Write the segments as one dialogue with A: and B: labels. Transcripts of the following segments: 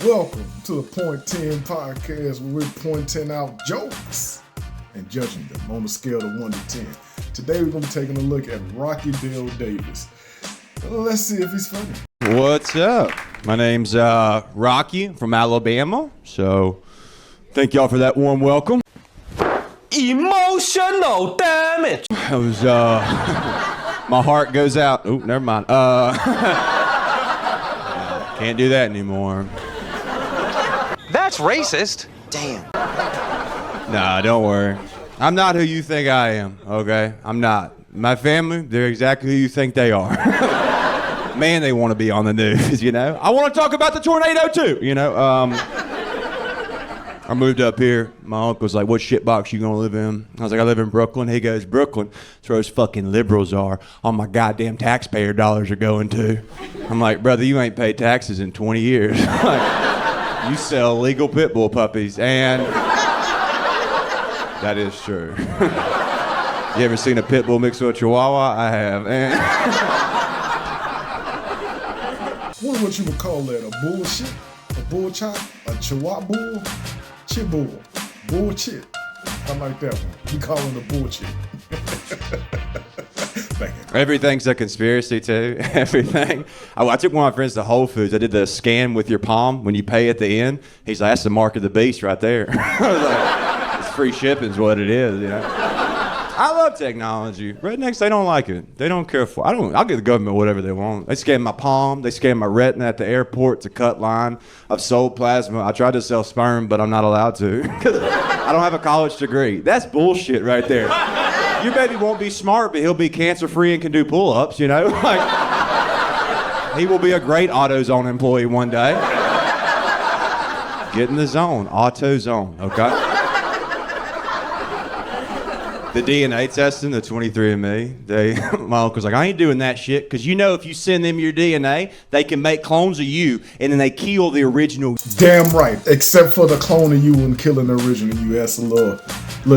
A: Welcome to the Point 10 podcast where we're pointing out jokes and judging them on a scale of 1 to 10. Today we're going to be taking a look at Rocky Dale Davis. Let's see if he's funny.
B: What's up? My name's Rocky from Alabama, so thank y'all for that warm welcome.
C: Emotional damage.
B: That was, my heart goes out. Oh, never mind. Can't do that anymore.
C: That's racist. Damn.
B: Nah, don't worry. I'm not who you think I am, okay? I'm not. My family, they're exactly who you think they are. Man, they want to be on the news, you know? I want to talk about the tornado, too, you know? I moved up here. My uncle's like, what shitbox you gonna live in? I was like, I live in Brooklyn. He goes, Brooklyn? That's where those fucking liberals are. All my goddamn taxpayer dollars are going to. I'm like, brother, you ain't paid taxes in 20 years. Like, you sell legal pit bull puppies, and that is true. You ever seen a pit bull mixed with a chihuahua? I have. And
A: Wonder what you would call that, a bullshit? A bull chop? A chihuahua bull? Chit bull. Bullshit. I like that one. We call it a bullshit.
B: everything's a conspiracy, too. Everything. I took one of my friends to Whole Foods. I did the scan with your palm when you pay at the end. He's like, that's the mark of the beast right there. I was like, it's free shipping is what it is, you know? I love technology. Rednecks, they don't like it. They don't care for it. I'll give the government whatever they want. They scan my palm. They scan my retina at the airport to cut line. I've sold plasma. I tried to sell sperm, but I'm not allowed to. I don't have a college degree. That's bullshit right there. Your baby won't be smart, but he'll be cancer-free and can do pull-ups, you know? Like, he will be a great AutoZone employee one day. Get in the zone. AutoZone, okay? The DNA testing, the 23andMe, my uncle's like, I ain't doing that shit, because you know if you send them your DNA, they can make clones of you, and then they kill the original.
A: Damn right, except for the clone of you and killing the original you. That's a little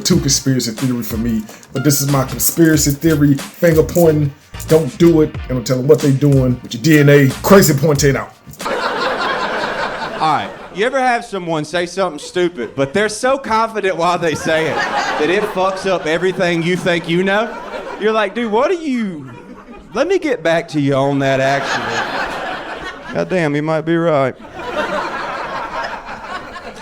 A: too conspiracy theory for me. But this is my conspiracy theory, finger pointing, don't do it, and I'm telling what they doing with your DNA. Crazy pointing out.
B: All right, you ever have someone say something stupid, but they're so confident while they say it that it fucks up everything you think you know? You're like, dude, what are you... Let me get back to you on that, actually. Goddamn, you might be right.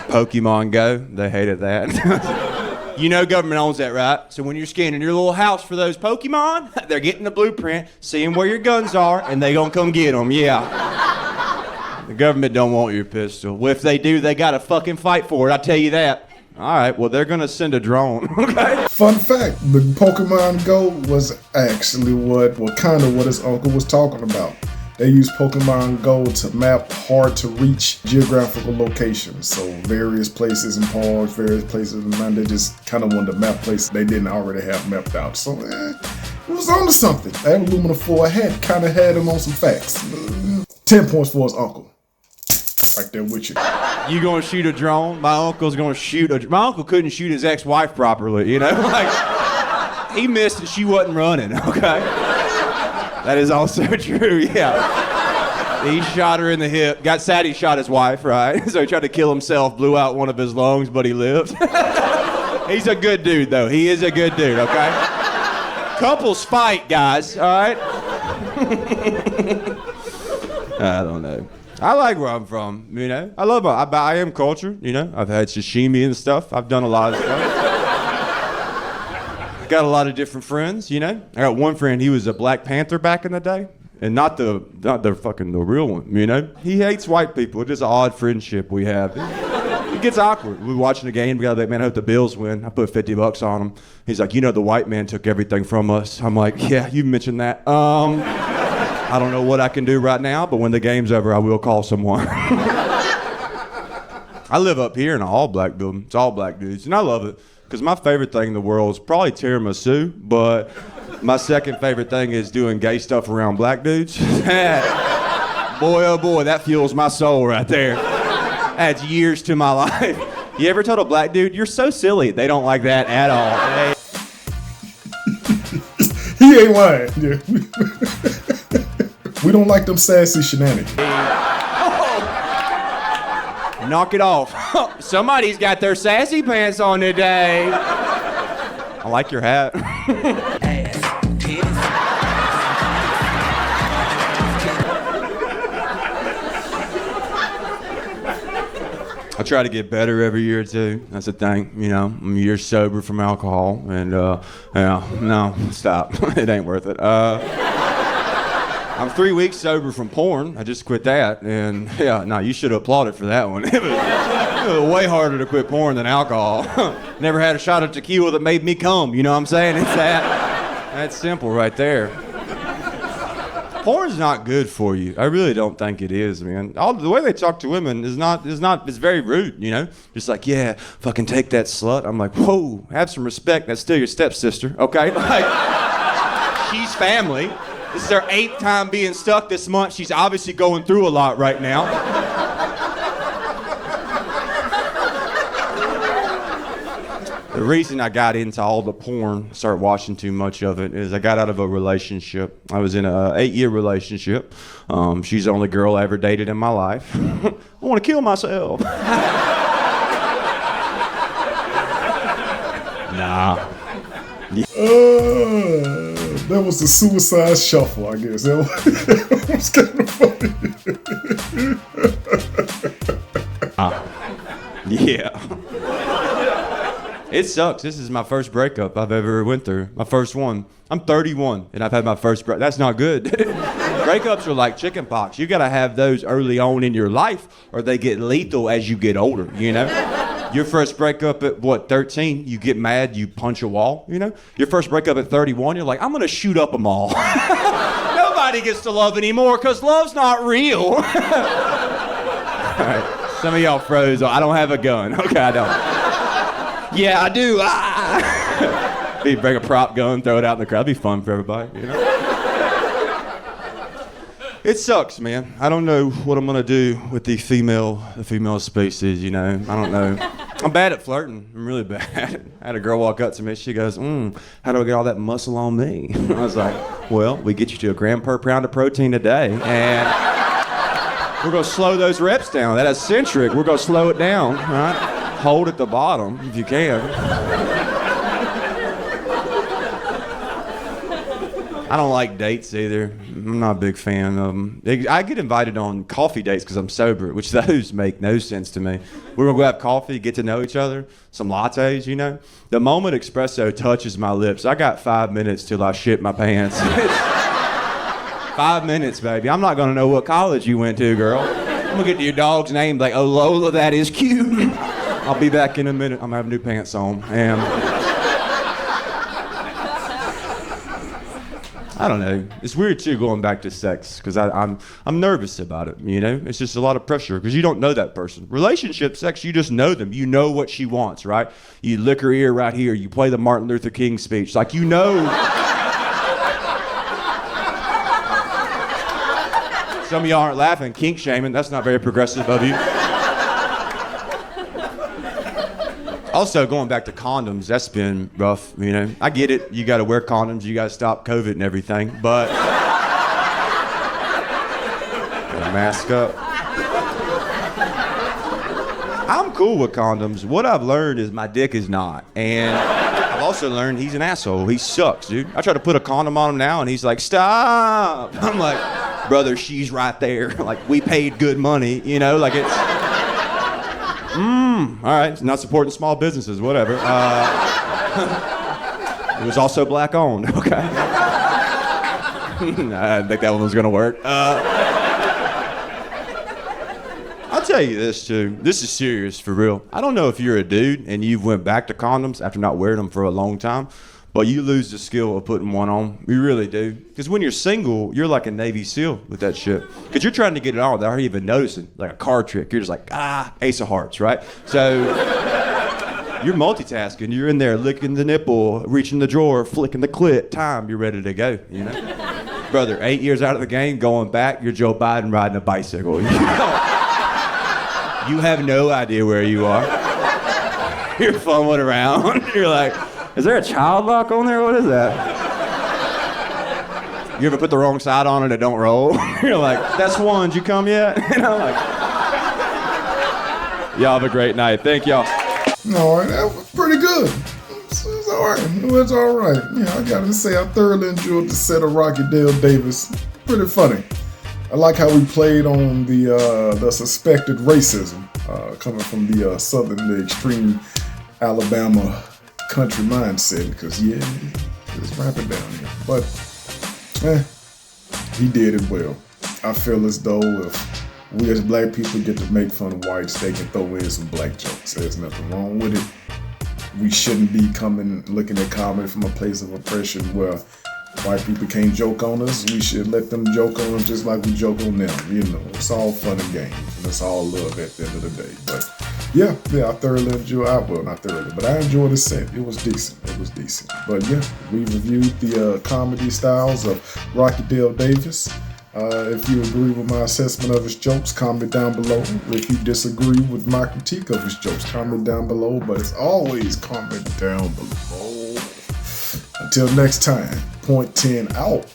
B: Pokemon Go, they hated that. You know government owns that, right? So when you're scanning your little house for those Pokemon, they're getting the blueprint, seeing where your guns are, and they gonna come get them, yeah. The government don't want your pistol. Well, if they do, they gotta fucking fight for it, I tell you that. All right, well, they're gonna send a drone, okay?
A: Fun fact, the Pokemon Go was actually what his uncle was talking about. They used Pokemon Go to map hard-to-reach geographical locations. So various places in parks, various places in mind, they just kind of wanted to map places they didn't already have mapped out. So, it was on to something. That Aluminum 4 kind of had him on some facts. 10 points for his uncle. Right there with you.
B: You gonna shoot a drone? My uncle's gonna shoot a... My uncle couldn't shoot his ex-wife properly, you know? Like, he missed and she wasn't running, okay? That is also true, yeah. He shot her in the hip. Got sad he shot his wife, right? So he tried to kill himself, blew out one of his lungs, but he lived. He's a good dude, though. He is a good dude, okay? Couples fight, guys, all right? I don't know. I like where I'm from, you know? I am cultured, you know? I've had sashimi and stuff. I've done a lot of stuff. Got a lot of different friends, you know? I got one friend, he was a Black Panther back in the day. And not the real one, you know? He hates white people. It's just an odd friendship we have. It gets awkward. We're watching the game, we got like, man, I hope the Bills win. I put $50 on him. He's like, you know, the white man took everything from us. I'm like, yeah, you mentioned that. I don't know what I can do right now, but when the game's over, I will call someone. I live up here in an all-black building. It's all black dudes, and I love it because my favorite thing in the world is probably tiramisu, but my second favorite thing is doing gay stuff around black dudes. Boy, oh boy, that fuels my soul right there. Adds years to my life. You ever told a black dude, you're so silly? They don't like that at all.
A: He ain't lying. Yeah. We don't like them sassy shenanigans.
B: Knock it off. Somebody's got their sassy pants on today. I like your hat. I try to get better every year too. That's the thing, you know. I'm a year sober from alcohol, and no, stop. It ain't worth it. I'm 3 weeks sober from porn. I just quit that, and yeah, no, you should have applauded for that one. It was way harder to quit porn than alcohol. Never had a shot of tequila that made me come. You know what I'm saying? It's that's simple right there. Porn's not good for you. I really don't think it is, man. The way they talk to women is very rude, you know? Just like, yeah, fucking take that slut. I'm like, whoa, have some respect. That's still your stepsister, okay? Like, she's family. This is her 8th time being stuck this month. She's obviously going through a lot right now. The reason I got into all the porn, started watching too much of it, is I got out of a relationship. I was in an 8-year relationship. She's the only girl I ever dated in my life. I want to kill myself. Nah.
A: That was the suicide shuffle, I guess. That was kind of funny.
B: Yeah. It sucks. This is my first breakup I've ever went through. My first one. I'm 31 and I've had my first breakup. That's not good. Breakups are like chicken pox. You gotta have those early on in your life or they get lethal as you get older, you know? Your first breakup at, 13, you get mad, you punch a wall, you know? Your first breakup at 31, you're like, I'm gonna shoot up them all. Nobody gets to love anymore because love's not real. All right, some of y'all froze. I don't have a gun. Okay, I don't. Yeah, I do. You bring a prop gun, throw it out in the crowd. It'd be fun for everybody, you know? It sucks, man. I don't know what I'm gonna do with the female species, you know? I don't know. I'm bad at flirting. I'm really bad. I had a girl walk up to me. She goes, how do I get all that muscle on me? I was like, well, we get you to 1 gram per pound of protein a day, and we're gonna slow those reps down. That eccentric, we're gonna slow it down, right? Hold at the bottom if you can. I don't like dates either. I'm not a big fan of them. I get invited on coffee dates because I'm sober, which those make no sense to me. We're gonna go have coffee, get to know each other, some lattes, you know? The moment espresso touches my lips, I got 5 minutes till I shit my pants. 5 minutes, baby. I'm not gonna know what college you went to, girl. I'm gonna get to your dog's name, like, oh, Lola, that is cute. I'll be back in a minute. I'm having new pants on, and I don't know. It's weird too going back to sex because I'm nervous about it. You know, it's just a lot of pressure because you don't know that person. Relationship sex, you just know them. You know what she wants, right? You lick her ear right here. You play the Martin Luther King speech, like you know. Some of y'all aren't laughing. Kink shaming. That's not very progressive of you. Also, going back to condoms, that's been rough, you know. I get it, you gotta wear condoms, you gotta stop COVID and everything, but gotta mask up. I'm cool with condoms. What I've learned is my dick is not, and I've also learned he's an asshole. He sucks, dude. I try to put a condom on him now, and he's like, stop! I'm like, brother, she's right there. Like, we paid good money, you know, like it's... all right, not supporting small businesses, whatever. It was also black owned, okay? I didn't think that one was gonna work. I'll tell you this too, this is serious for real. I don't know if you're a dude and you've went back to condoms after not wearing them for a long time, but you lose the skill of putting one on. You really do. Because when you're single, you're like a Navy SEAL with that shit. Because you're trying to get it on without even noticing, like a card trick. You're just like, ace of hearts, right? So you're multitasking. You're in there licking the nipple, reaching the drawer, flicking the clit. Time, you're ready to go, you know? Brother, 8 years out of the game, going back, you're Joe Biden riding a bicycle. You have no idea where you are. You're fumbling around. You're like, is there a child lock on there? What is that? You ever put the wrong side on and it don't roll? You're like, that's one, did you come yet? You know, like, Y'all have a great night. Thank y'all.
A: All right, that was pretty good. It was all right. It was all right. Yeah, I gotta say, I thoroughly enjoyed the set of Rocky Dale Davis. Pretty funny. I like how we played on the suspected racism coming from the southern, the extreme Alabama country mindset. Because yeah, it's rapping down here. But he did it well. I feel as though if we as black people get to make fun of whites, they can throw in some black jokes. There's nothing wrong with it. We shouldn't be looking at comedy from a place of oppression where white people can't joke on us. We should let them joke on us just like we joke on them. You know, it's all fun and games, and it's all love at the end of the day. But yeah, I thoroughly enjoyed. Well, not thoroughly, but I enjoyed the set. It was decent. But yeah, we reviewed the comedy styles of Rocky Dale Davis. If you agree with my assessment of his jokes, comment down below. If you disagree with my critique of his jokes, comment down below. But as always, comment down below. Until next time, point 10 out.